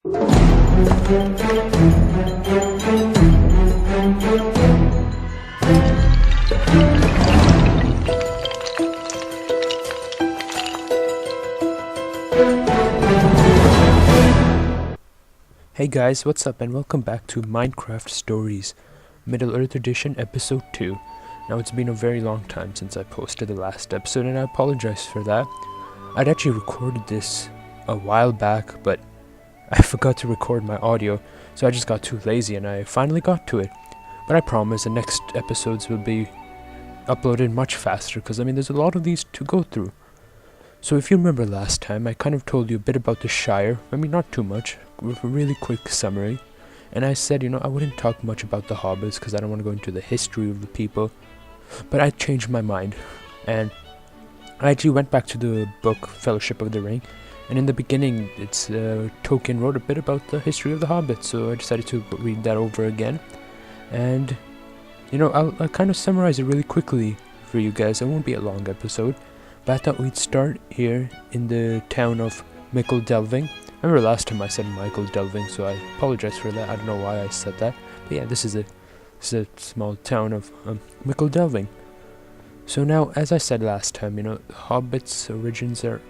Hey guys, what's up and welcome back to Minecraft Stories, Middle Earth Edition Episode 2. Now it's been a very long time since I posted the last episode and I apologize for that. I'd actually recorded this a while back, but I forgot to record my audio, so I just got too lazy and I finally got to it. But I promise the next episodes will be uploaded much faster because there's a lot of these to go through. So if you remember last time, I kind of told you a bit about the Shire. Not too much, with a really quick summary. And I said, I wouldn't talk much about the Hobbits because I don't want to go into the history of the people. But I changed my mind. And I actually went back to the book Fellowship of the Ring. And in the beginning, Tolkien wrote a bit about the history of the Hobbits. So I decided to read that over again. And, I'll kind of summarize it really quickly for you guys. It won't be a long episode. But I thought we'd start here in the town of Michael Delving. I remember last time I said Michael Delving, so I apologize for that. I don't know why I said that. But yeah, this is a small town of Michael Delving. So now, as I said last time, Hobbits' origins are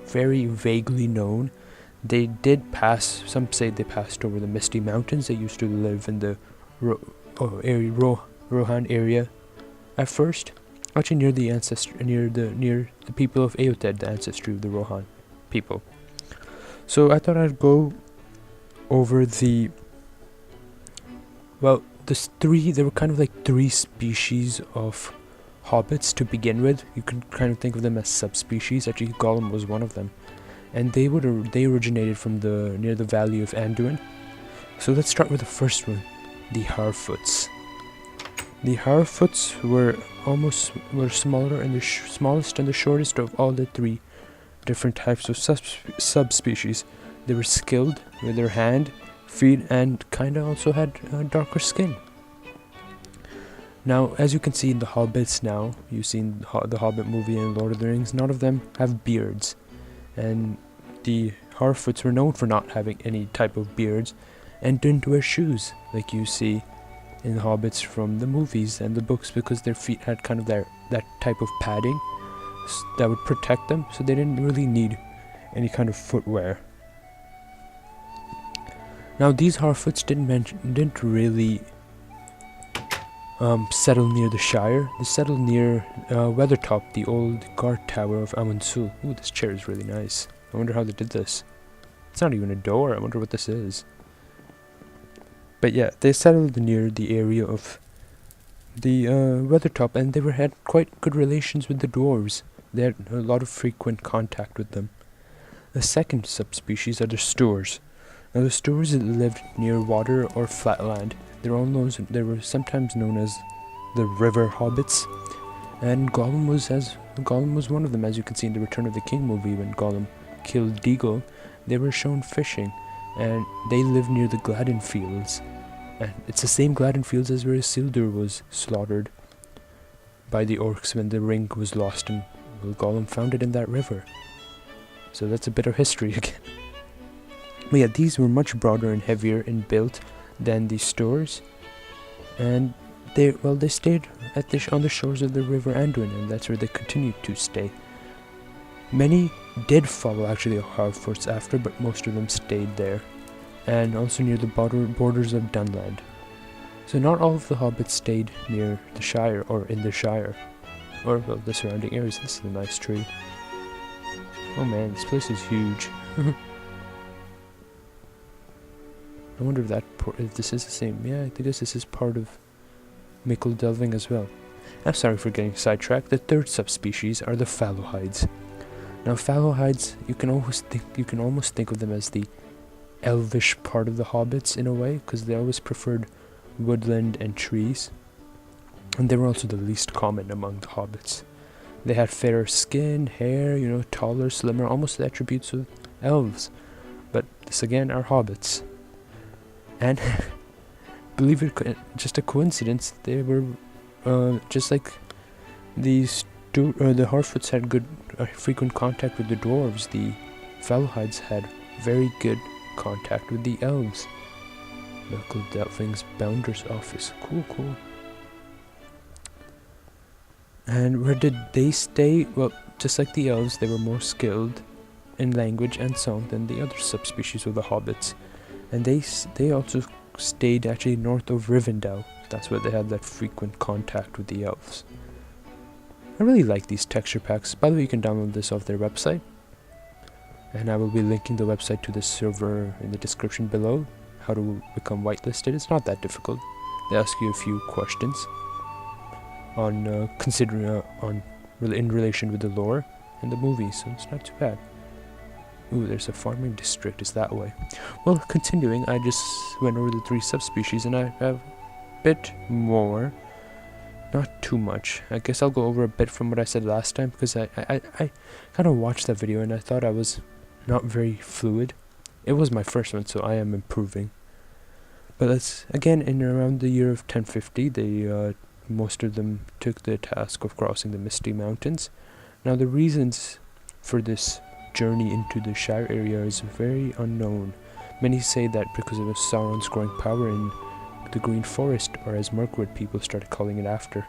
very vaguely known. They did pass, some say they passed over the Misty Mountains. They used to live in the Rohan area at first. Actually, near the people of Eoted, the ancestry of the Rohan people. So I thought I'd go over there were kind of like three species of hobbits to begin with. You can kind of think of them as subspecies. Actually, Gollum was one of them, and they originated from near the valley of Anduin. So let's start with the first one, the Harfoots. The Harfoots were smaller and the smallest and the shortest of all the three different types of subspecies. They were skilled with their hand, feet, and kinda also had darker skin. Now, as you can see in the Hobbits now, you've seen the Hobbit movie and Lord of the Rings, none of them have beards. And the Harfoots were known for not having any type of beards and didn't wear shoes like you see in the Hobbits from the movies and the books, because their feet had kind of that type of padding that would protect them, so they didn't really need any kind of footwear. Now these Harfoots didn't really settle near the Shire. They settled near Weathertop, the old guard tower of Amunsul. Ooh, this chair is really nice. I wonder how they did this. It's not even a door. I wonder what this is. But yeah, they settled near the area of the Weathertop, and they had quite good relations with the dwarves. They had a lot of frequent contact with them. The second subspecies are the Stoors. Now the Stoors lived near water or flat land. They were sometimes known as the River Hobbits, and Gollum was one of them. As you can see in the Return of the King movie, when Gollum killed Deagle, they were shown fishing. And they live near the Gladden Fields, and it's the same Gladden Fields as where Isildur was slaughtered by the orcs when the ring was lost, and Gollum found it in that river. So that's a bit of history again. But yeah, these were much broader and heavier in build than the Stoors, and they stayed on the shores of the river Anduin, and that's where they continued to stay. Many did follow actually the Harfoots after, but most of them stayed there, and also near the borders of Dunland. So not all of the Hobbits stayed near the Shire or in the Shire, or the surrounding areas. This is a nice tree. Oh man, this place is huge. I wonder if this is the same. Yeah, I think this is part of Michael Delving as well. I'm sorry for getting sidetracked. The third subspecies are the Fallowhides. Now Fallowhides, you can almost think of them as the elvish part of the Hobbits in a way, because they always preferred woodland and trees, and they were also the least common among the Hobbits. They had fairer skin, hair, taller, slimmer, almost the attributes of elves. But this again are Hobbits. And believe it, just a coincidence, they were just like the Harfoots had good frequent contact with the dwarves. The Fallowhides had very good contact with the elves. Mickle Delving's Bounder's office. Cool, cool. And where did they stay? Well, just like the elves, they were more skilled in language and song than the other subspecies of the hobbits. And they also stayed actually north of Rivendell. That's where they had that frequent contact with the elves. I really like these texture packs. By the way, you can download this off their website. And I will be linking the website to this server in the description below. How to become whitelisted. It's not that difficult. They ask you a few questions on in relation with the lore and the movie, so it's not too bad. Ooh, there's a farming district. Is that way? Well, continuing, I just went over the 3 subspecies, and I have a bit more. Not too much. I guess I'll go over a bit from what I said last time, because I kind of watched that video and I thought I was not very fluid. It was my first one, so I am improving. But let's, again, in around the year of 1050, they most of them took the task of crossing the Misty Mountains. Now, the reasons for this journey into the Shire area is very unknown. Many say that because of Sauron's growing power in the Green Forest, or as Mirkwood people started calling it after.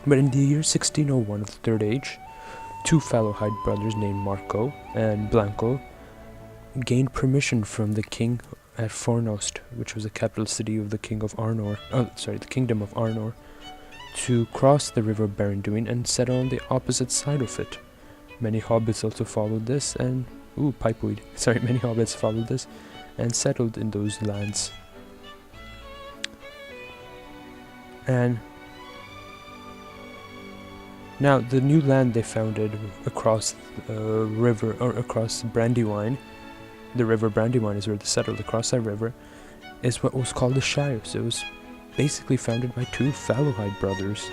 But in the year 1601 of the Third Age, 2 Fallowhide brothers named Marco and Blanco gained permission from the king at Fornost, which was the capital city of the Kingdom of Arnor, to cross the river Barrenduin and settle on the opposite side of it. Many hobbits also followed this, and many hobbits followed this and settled in those lands. And now the new land they founded across the river, or across Brandywine, the river Brandywine is where they settled. Across that river is what was called the Shire. So it was basically founded by 2 Fallowhide brothers.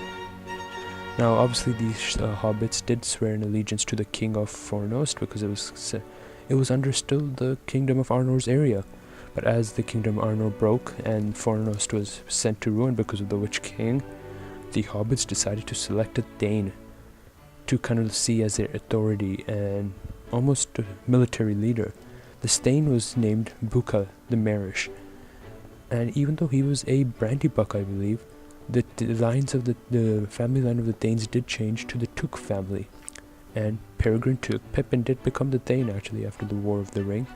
Now, obviously, these hobbits did swear an allegiance to the King of Fornost because it was under still the Kingdom of Arnor's area. But as the Kingdom of Arnor broke and Fornost was sent to ruin because of the Witch King, the hobbits decided to select a Thane to kind of see as their authority and almost a military leader. The Thane was named Buka the Marish, and even though he was a Brandybuck, I believe, the lines of the family line of the Thanes did change to the Took family, and Peregrine Took Pippin did become the Thane actually after the War of the Ring.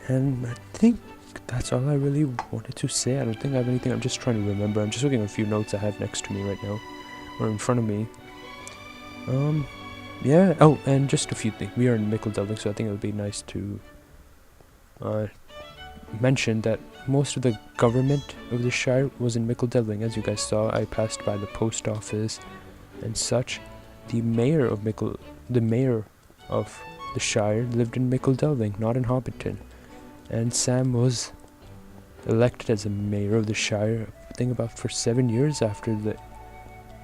And I think that's all I really wanted to say. I don't think I have anything. I'm just trying to remember. I'm just looking at a few notes I have next to me right now, or in front of me. Yeah. Oh, and just a few things. We are in Mickle Delving, so I think it would be nice to mention that most of the government of the Shire was in Mickle Delving. As you guys saw, I passed by the post office and such. The mayor of the Shire lived in Mickle Delving, not in Hobbiton. And Sam was elected as a mayor of the Shire, I think about for 7 years after the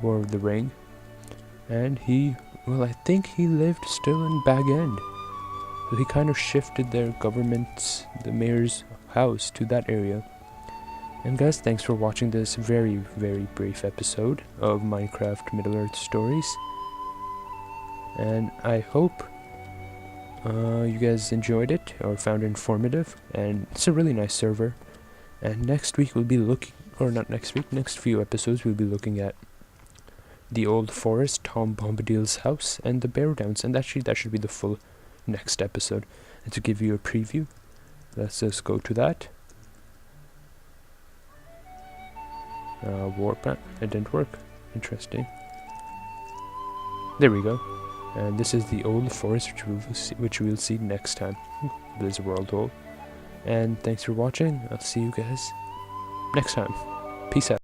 War of the Ring. And I think he lived still in Bag End. So he kind of shifted their government's, the mayor's house to that area. And guys, thanks for watching this very, very brief episode of Minecraft Middle-earth Stories. And I hope you guys enjoyed it or found it informative, and it's a really nice server. And next week we'll be next few episodes we'll be looking at the Old Forest, Tom Bombadil's house, and the Bear Downs, and actually that should be the full next episode. And to give you a preview, let's just go to that. Warp, it didn't work. Interesting. There we go. And this is the Old Forest, which we'll see next time. Blizzard World Hole. And thanks for watching. I'll see you guys next time. Peace out.